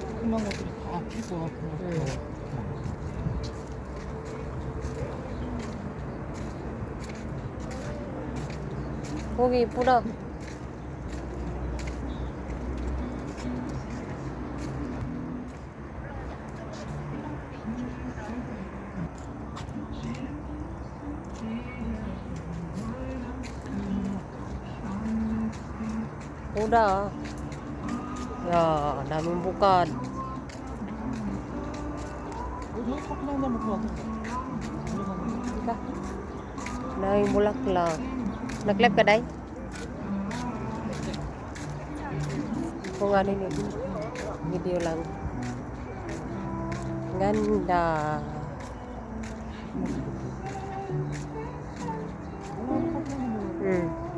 조그만 것들이 다 필 것 같아. 거기 이쁘다. 보라. 야, 나는 bukan. 저기 커피 한잔 먹고 왔어. Ka. Nơi bulaklak. Nag-live ka, Day? Kung ano yun. Video lang. Ganda. Hmm.